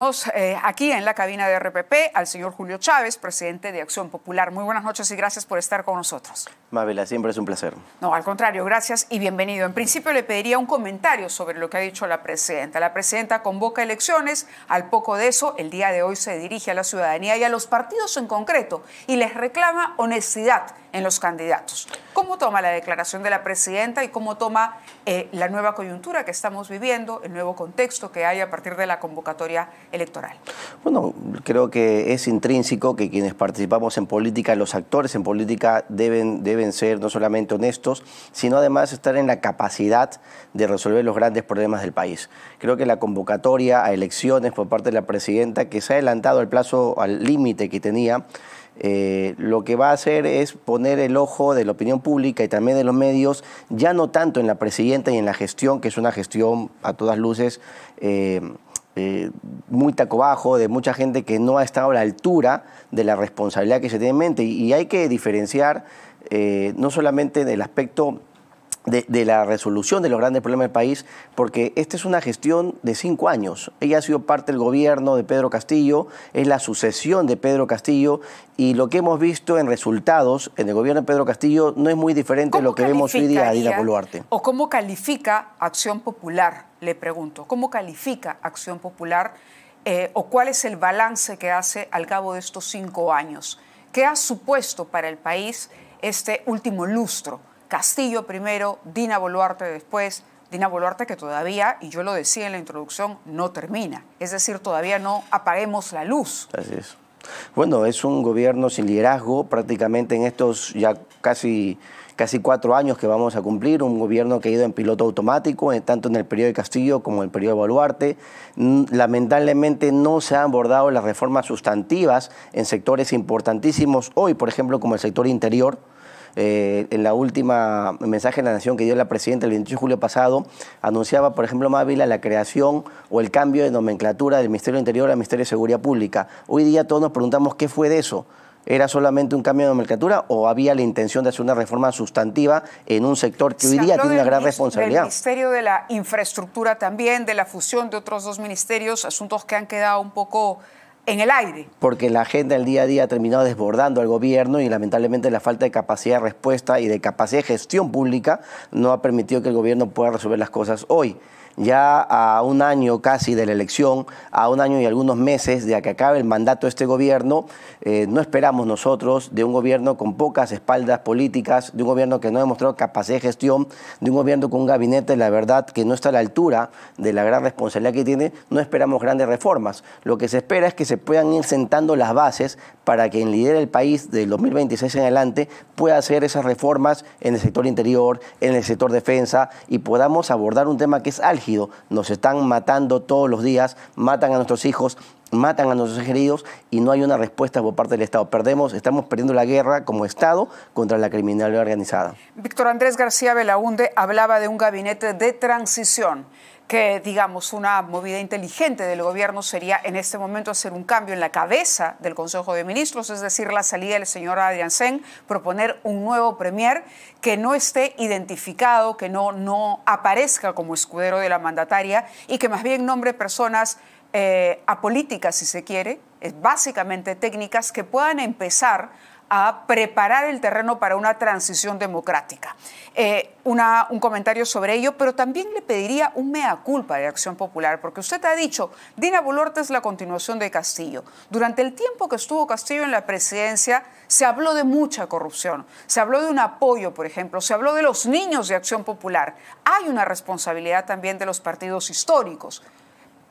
Aquí en la cabina de RPP al señor Julio Chávez, presidente de Acción Popular. Muy buenas noches y gracias por estar con nosotros. Mabela, siempre es un placer. No, al contrario, gracias y bienvenido. En principio le pediría un comentario sobre lo que ha dicho la presidenta. La presidenta convoca elecciones, al poco de eso, el día de hoy se dirige a la ciudadanía y a los partidos en concreto y les reclama honestidad en los candidatos. ¿Cómo toma la declaración de la presidenta y cómo toma la nueva coyuntura que estamos viviendo, el nuevo contexto que hay a partir de la convocatoria electoral? Bueno, creo que es intrínseco que quienes participamos en política, los actores en política deben ser no solamente honestos, sino además estar en la capacidad de resolver los grandes problemas del país. Creo que la convocatoria a elecciones por parte de la presidenta, que se ha adelantado al plazo, al límite que tenía, lo que va a hacer es poner el ojo de la opinión pública y también de los medios, ya no tanto en la presidenta y en la gestión, que es una gestión a todas luces muy taco bajo, de mucha gente que no ha estado a la altura de la responsabilidad que se tiene en mente. Y hay que diferenciar no solamente del aspecto de la resolución de los grandes problemas del país, porque esta es una gestión de 5 años. Ella ha sido parte del gobierno de Pedro Castillo, es la sucesión de Pedro Castillo, y lo que hemos visto en resultados en el gobierno de Pedro Castillo no es muy diferente de lo que vemos hoy día a Dina Boluarte. ¿O cómo califica Acción Popular? Le pregunto, ¿cómo califica Acción Popular o cuál es el balance que hace al cabo de estos 5 años? ¿Qué ha supuesto para el país este último lustro? Castillo primero, Dina Boluarte después, Dina Boluarte que todavía, y yo lo decía en la introducción, no termina. Es decir, todavía no apaguemos la luz. Así es. Bueno, es un gobierno sin liderazgo prácticamente en estos ya casi 4 años que vamos a cumplir, un gobierno que ha ido en piloto automático, tanto en el periodo de Castillo como en el periodo de Boluarte. Lamentablemente no se han abordado las reformas sustantivas en sectores importantísimos hoy, por ejemplo, como el sector interior. En la última mensaje de la Nación que dio la presidenta el 28 de julio pasado, anunciaba, por ejemplo, Mávila, la creación o el cambio de nomenclatura del Ministerio del Interior al Ministerio de Seguridad Pública. Hoy día todos nos preguntamos qué fue de eso. ¿Era solamente un cambio de nomenclatura o había la intención de hacer una reforma sustantiva en un sector que hoy día tiene una gran responsabilidad? Del Ministerio de la Infraestructura también, de la fusión de otros 2 ministerios, asuntos que han quedado un poco en el aire. Porque la agenda del día a día ha terminado desbordando al gobierno y lamentablemente la falta de capacidad de respuesta y de capacidad de gestión pública no ha permitido que el gobierno pueda resolver las cosas hoy. Ya a un año casi de la elección, a un año y algunos meses de que acabe el mandato de este gobierno, no esperamos nosotros de un gobierno con pocas espaldas políticas, de un gobierno que no ha demostrado capacidad de gestión, de un gobierno con un gabinete, la verdad, que no está a la altura de la gran responsabilidad que tiene, no esperamos grandes reformas. Lo que se espera es que se puedan ir sentando las bases para que quien lidere el país del 2026 en adelante pueda hacer esas reformas en el sector interior, en el sector defensa y podamos abordar un tema que es álgido. Nos están matando todos los días, matan a nuestros hijos, matan a nuestros queridos y no hay una respuesta por parte del Estado. Estamos perdiendo la guerra como Estado contra la criminalidad organizada. Víctor Andrés García Belaúnde hablaba de un gabinete de transición, que, digamos, una movida inteligente del gobierno sería en este momento hacer un cambio en la cabeza del Consejo de Ministros, es decir, la salida del señor Adrián Sen, proponer un nuevo premier que no esté identificado, que no aparezca como escudero de la mandataria y que más bien nombre personas apolíticas, si se quiere, básicamente técnicas, que puedan empezar a preparar el terreno para una transición democrática. Un comentario sobre ello, pero también le pediría un mea culpa de Acción Popular, porque usted ha dicho, Dina Boluarte es la continuación de Castillo. Durante el tiempo que estuvo Castillo en la presidencia, se habló de mucha corrupción, se habló de un apoyo, por ejemplo, se habló de los niños de Acción Popular. Hay una responsabilidad también de los partidos históricos.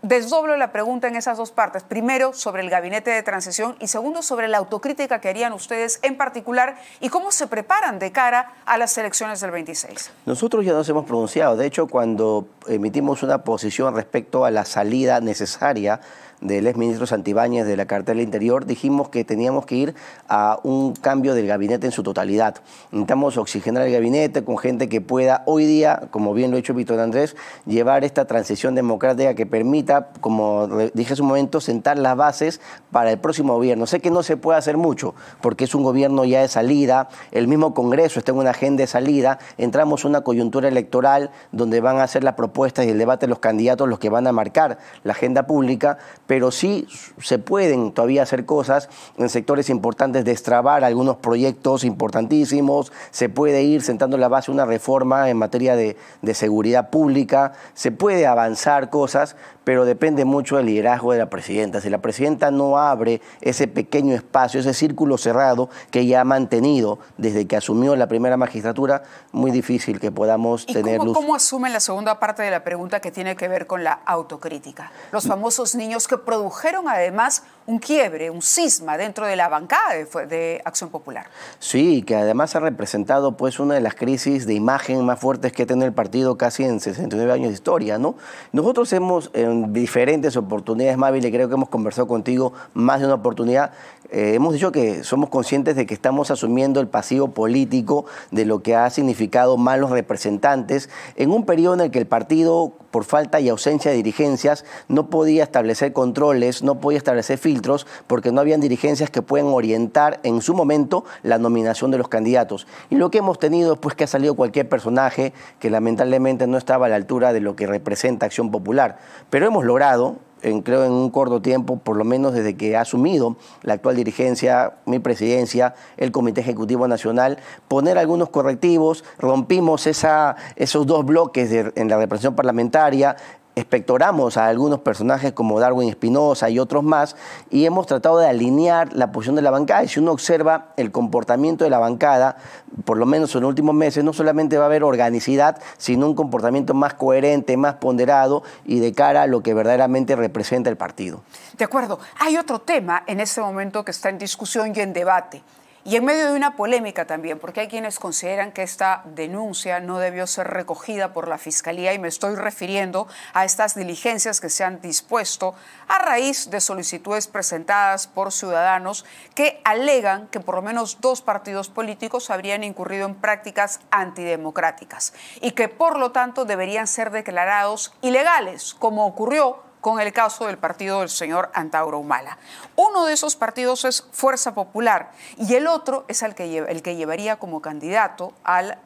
Desdoblo la pregunta en esas 2 partes. Primero, sobre el gabinete de transición y segundo, sobre la autocrítica que harían ustedes en particular y cómo se preparan de cara a las elecciones del 26. Nosotros ya nos hemos pronunciado. De hecho, cuando emitimos una posición respecto a la salida necesaria del exministro Santibáñez de la cartera interior, dijimos que teníamos que ir a un cambio del gabinete en su totalidad. Necesitamos oxigenar el gabinete con gente que pueda hoy día, como bien lo ha hecho Víctor Andrés, llevar esta transición democrática que permita necesita, como dije hace un momento, sentar las bases para el próximo gobierno. Sé que no se puede hacer mucho, porque es un gobierno ya de salida, el mismo Congreso está en una agenda de salida, entramos en una coyuntura electoral donde van a hacer las propuestas y el debate de los candidatos los que van a marcar la agenda pública, pero sí se pueden todavía hacer cosas en sectores importantes, destrabar algunos proyectos importantísimos, se puede ir sentando la base de una reforma en materia de seguridad pública, se puede avanzar cosas, pero depende mucho del liderazgo de la presidenta. Si la presidenta no abre ese pequeño espacio, ese círculo cerrado que ella ha mantenido desde que asumió la primera magistratura, muy difícil que podamos tener luz. ¿Cómo asumen la segunda parte de la pregunta que tiene que ver con la autocrítica? Los famosos niños que produjeron además un quiebre, un cisma dentro de la bancada de Acción Popular. Sí, que además ha representado pues una de las crisis de imagen más fuertes que ha tenido el partido casi en 69 años de historia, ¿no? Nosotros hemos, en diferentes oportunidades, Mávil, y creo que hemos conversado contigo más de una oportunidad, hemos dicho que somos conscientes de que estamos asumiendo el pasivo político de lo que ha significado malos representantes en un periodo en el que el partido, por falta y ausencia de dirigencias, no podía establecer controles, no podía establecer filtros, porque no habían dirigencias que puedan orientar en su momento la nominación de los candidatos. Y lo que hemos tenido es pues, que ha salido cualquier personaje que lamentablemente no estaba a la altura de lo que representa Acción Popular. Pero hemos logrado, creo en un corto tiempo, por lo menos desde que ha asumido la actual dirigencia, mi presidencia, el Comité Ejecutivo Nacional, poner algunos correctivos, rompimos esos dos bloques en la representación parlamentaria, espectoramos a algunos personajes como Darwin Espinosa y otros más y hemos tratado de alinear la posición de la bancada. Y si uno observa el comportamiento de la bancada, por lo menos en los últimos meses, no solamente va a haber organicidad, sino un comportamiento más coherente, más ponderado y de cara a lo que verdaderamente representa el partido. De acuerdo. Hay otro tema en este momento que está en discusión y en debate. Y en medio de una polémica también, porque hay quienes consideran que esta denuncia no debió ser recogida por la Fiscalía y me estoy refiriendo a estas diligencias que se han dispuesto a raíz de solicitudes presentadas por ciudadanos que alegan que por lo menos 2 partidos políticos habrían incurrido en prácticas antidemocráticas y que por lo tanto deberían ser declarados ilegales, como ocurrió con el caso del partido del señor Antauro Humala. Uno de esos partidos es Fuerza Popular y el otro es el que llevaría como candidato al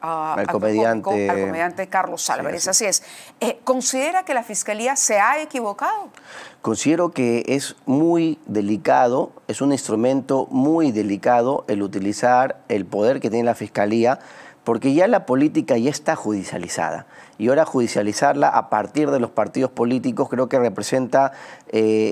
comediante Carlos Álvarez. Sí, así es. ¿Considera que la Fiscalía se ha equivocado? Considero que es muy delicado, es un instrumento muy delicado el utilizar el poder que tiene la Fiscalía, porque ya la política ya está judicializada. Y ahora judicializarla a partir de los partidos políticos creo que representa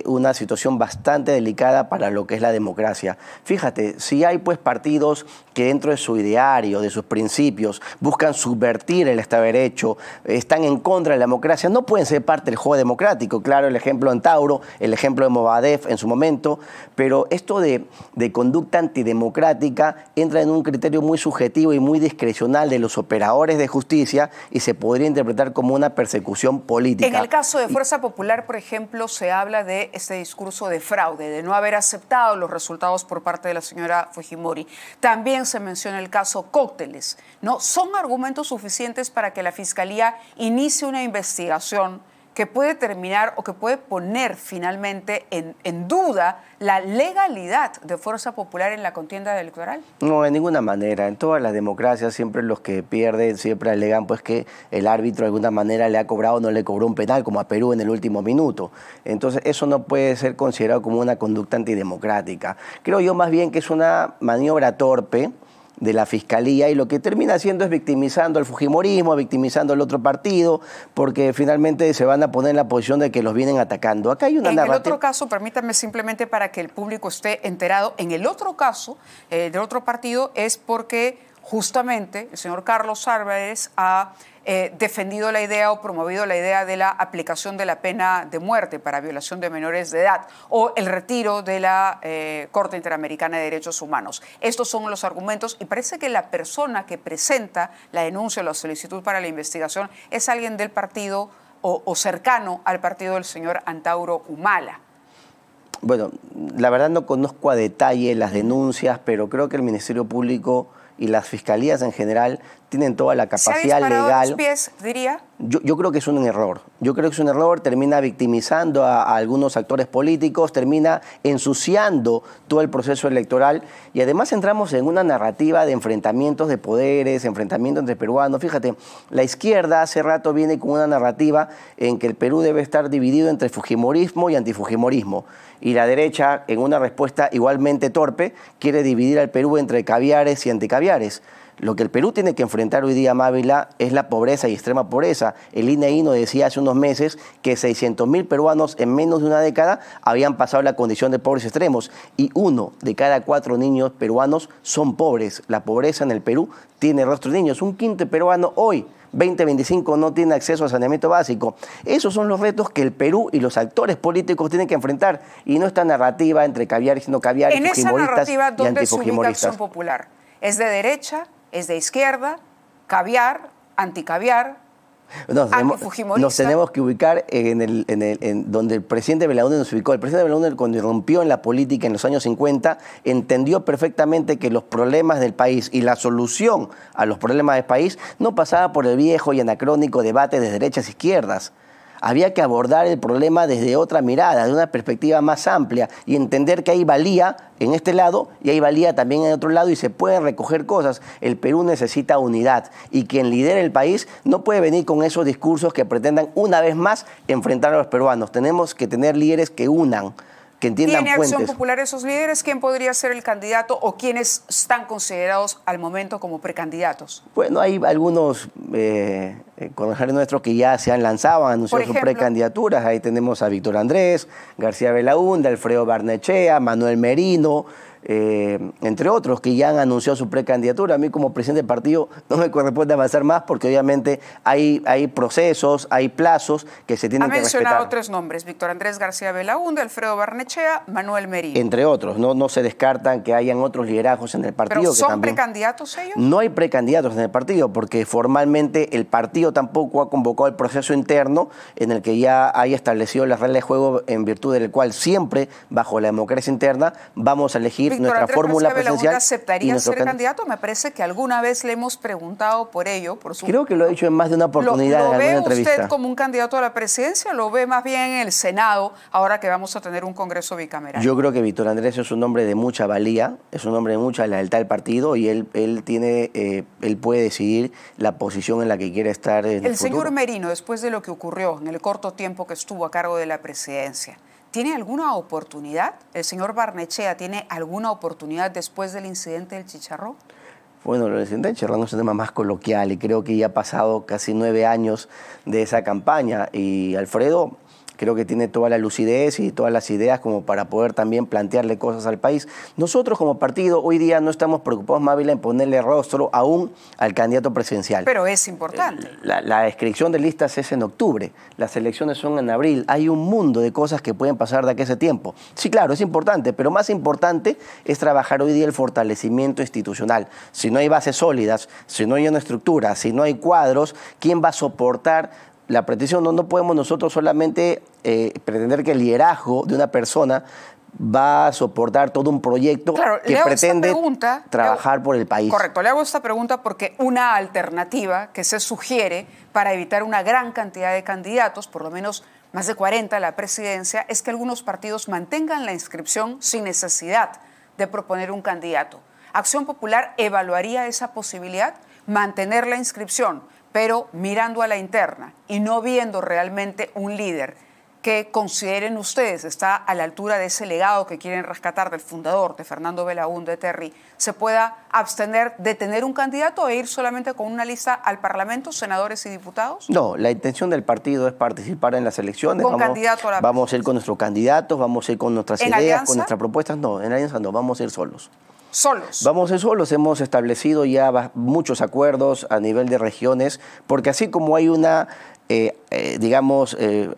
una situación bastante delicada para lo que es la democracia. Fíjate, si hay pues partidos que dentro de su ideario, de sus principios, buscan subvertir el Estado de Derecho, están en contra de la democracia, no pueden ser parte del juego democrático. Claro, el ejemplo de Antauro, el ejemplo de Movadef en su momento, pero esto de conducta antidemocrática entra en un criterio muy subjetivo y muy discrecional de los operadores de justicia y se podría interpretar como una persecución política. En el caso de Fuerza Popular, por ejemplo, se habla de este discurso de fraude, de no haber aceptado los resultados por parte de la señora Fujimori. También se menciona el caso Cócteles, ¿no? ¿Son argumentos suficientes para que la Fiscalía inicie una investigación que puede terminar o que puede poner finalmente en duda la legalidad de Fuerza Popular en la contienda electoral? No, de ninguna manera. En todas las democracias siempre los que pierden siempre alegan pues que el árbitro de alguna manera le ha cobrado o no le cobró un penal, como a Perú en el último minuto. Entonces eso no puede ser considerado como una conducta antidemocrática. Creo yo más bien que es una maniobra torpe de la Fiscalía y lo que termina haciendo es victimizando al fujimorismo, victimizando al otro partido, porque finalmente se van a poner en la posición de que los vienen atacando. Acá hay una narrativa. En el otro caso, permítame simplemente para que el público esté enterado, en el otro caso del otro partido es porque justamente el señor Carlos Álvarez ha defendido la idea o promovido la idea de la aplicación de la pena de muerte para violación de menores de edad o el retiro de la Corte Interamericana de Derechos Humanos. Estos son los argumentos y parece que la persona que presenta la denuncia o la solicitud para la investigación es alguien del partido o cercano al partido del señor Antauro Humala. Bueno, la verdad no conozco a detalle las denuncias, pero creo que el Ministerio Público y las fiscalías en general tienen toda la capacidad legal. ¿Se ha disparado los pies, diría? Yo creo que es un error. Yo creo que es un error, termina victimizando a algunos actores políticos, termina ensuciando todo el proceso electoral y además entramos en una narrativa de enfrentamientos de poderes, enfrentamientos entre peruanos. Fíjate, la izquierda hace rato viene con una narrativa en que el Perú debe estar dividido entre fujimorismo y antifujimorismo. Y la derecha, en una respuesta igualmente torpe, quiere dividir al Perú entre caviares y anticaviares. Lo que el Perú tiene que enfrentar hoy día, Mávila, es la pobreza y extrema pobreza. El INEI nos decía hace unos meses que 600.000 peruanos en menos de una década habían pasado la condición de pobres extremos y 1 de cada 4 niños peruanos son pobres. La pobreza en el Perú tiene rostro de niños. Un quinto peruano hoy, 2025, no tiene acceso a saneamiento básico. Esos son los retos que el Perú y los actores políticos tienen que enfrentar y no esta narrativa entre caviares y no caviares, fujimoristas y antifujimoristas. En esa narrativa, ¿dónde se ubica Acción antifujimoristas? Popular? ¿Es de derecha? ¿Es de izquierda? ¿Caviar? ¿Anticaviar? Nos tenemos que ubicar en donde el presidente Belaúnde nos ubicó. El presidente Belaúnde, cuando irrumpió en la política en los años 50, entendió perfectamente que los problemas del país y la solución a los problemas del país no pasaba por el viejo y anacrónico debate de derechas e izquierdas. Había que abordar el problema desde otra mirada, de una perspectiva más amplia y entender que hay valía en este lado y hay valía también en otro lado y se pueden recoger cosas. El Perú necesita unidad y quien lidere el país no puede venir con esos discursos que pretendan una vez más enfrentar a los peruanos. Tenemos que tener líderes que unan, que entiendan ¿Tiene puentes. Acción Popular esos líderes? ¿Quién podría ser el candidato o quiénes están considerados al momento como precandidatos? Bueno, hay algunos concejales nuestros que ya se han lanzado, han anunciado sus precandidaturas. Ahí tenemos a Víctor Andrés, García Belaúnde, Alfredo Barnechea, Manuel Merino, entre otros que ya han anunciado su precandidatura. A mí como presidente del partido no me corresponde avanzar más porque obviamente hay procesos, hay plazos que se tienen que respetar. Ha mencionado 3 nombres, Víctor Andrés García Belaúnde, Alfredo Barnechea, Manuel Merino. Entre otros, no se descartan que hayan otros liderazgos en el partido. ¿Pero son que también... precandidatos ellos? No hay precandidatos en el partido porque formalmente el partido tampoco ha convocado el proceso interno en el que ya haya establecido las reglas de juego en virtud del cual siempre, bajo la democracia interna, vamos a elegir nuestra fórmula presidencial. ¿Aceptaría ser candidato? Me parece que alguna vez le hemos preguntado por ello. Creo que lo ha dicho en más de una oportunidad en alguna entrevista. ¿Lo ve usted como un candidato a la presidencia o lo ve más bien en el Senado ahora que vamos a tener un Congreso bicameral? Yo creo que Víctor Andrés es un hombre de mucha valía, es un hombre de mucha lealtad al partido y él puede decidir la posición en la que quiere estar en el futuro. Señor Merino, después de lo que ocurrió en el corto tiempo que estuvo a cargo de la presidencia, ¿tiene alguna oportunidad? ¿El señor Barnechea tiene alguna oportunidad después del incidente del Chicharrón? Bueno, el incidente del Chicharrón es un tema más coloquial y creo que ya ha pasado casi 9 años de esa campaña y Alfredo creo que tiene toda la lucidez y todas las ideas como para poder también plantearle cosas al país. Nosotros como partido hoy día no estamos preocupados, Mávila, en ponerle rostro aún al candidato presidencial. Pero es importante. La inscripción de listas es en octubre, las elecciones son en abril. Hay un mundo de cosas que pueden pasar de aquí a ese tiempo. Sí, claro, es importante, pero más importante es trabajar hoy día el fortalecimiento institucional. Si no hay bases sólidas, si no hay una estructura, si no hay cuadros, ¿quién va a soportar la pretensión? No podemos nosotros solamente pretender que el liderazgo de una persona va a soportar todo un proyecto que pretende trabajar por el país. Correcto, le hago esta pregunta porque una alternativa que se sugiere para evitar una gran cantidad de candidatos, por lo menos más de 40 a la presidencia, es que algunos partidos mantengan la inscripción sin necesidad de proponer un candidato. ¿Acción Popular evaluaría esa posibilidad? Mantener la inscripción, pero mirando a la interna y no viendo realmente un líder que consideren ustedes está a la altura de ese legado que quieren rescatar del fundador, de Fernando Belaúnde Terry, se pueda abstener de tener un candidato e ir solamente con una lista al Parlamento, senadores y diputados? No, la intención del partido es participar en las elecciones. Vamos a ir con nuestros candidatos, vamos a ir con nuestras ideas, alianza? Con nuestras propuestas. No, en alianza no, vamos a ir solos. ¿Solos? Vamos a ir solos, hemos establecido ya muchos acuerdos a nivel de regiones, porque así como hay una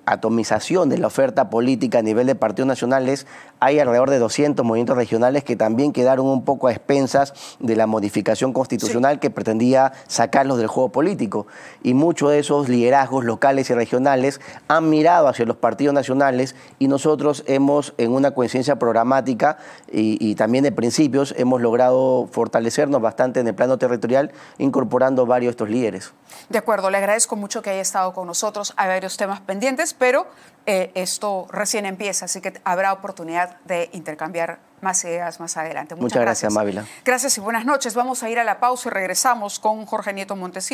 atomización de la oferta política a nivel de partidos nacionales, hay alrededor de 200 movimientos regionales que también quedaron un poco a expensas de la modificación constitucional que pretendía sacarlos del juego político. Y muchos de esos liderazgos locales y regionales han mirado hacia los partidos nacionales y nosotros hemos, en una coincidencia programática y también de principios, hemos logrado fortalecernos bastante en el plano territorial, incorporando varios de estos líderes. De acuerdo, le agradezco mucho que haya estado con nosotros. Hay varios temas pendientes, pero esto recién empieza, así que habrá oportunidad de intercambiar más ideas más adelante. Muchas gracias, Mávila. Gracias y buenas noches. Vamos a ir a la pausa y regresamos con Jorge Nieto Montesinos.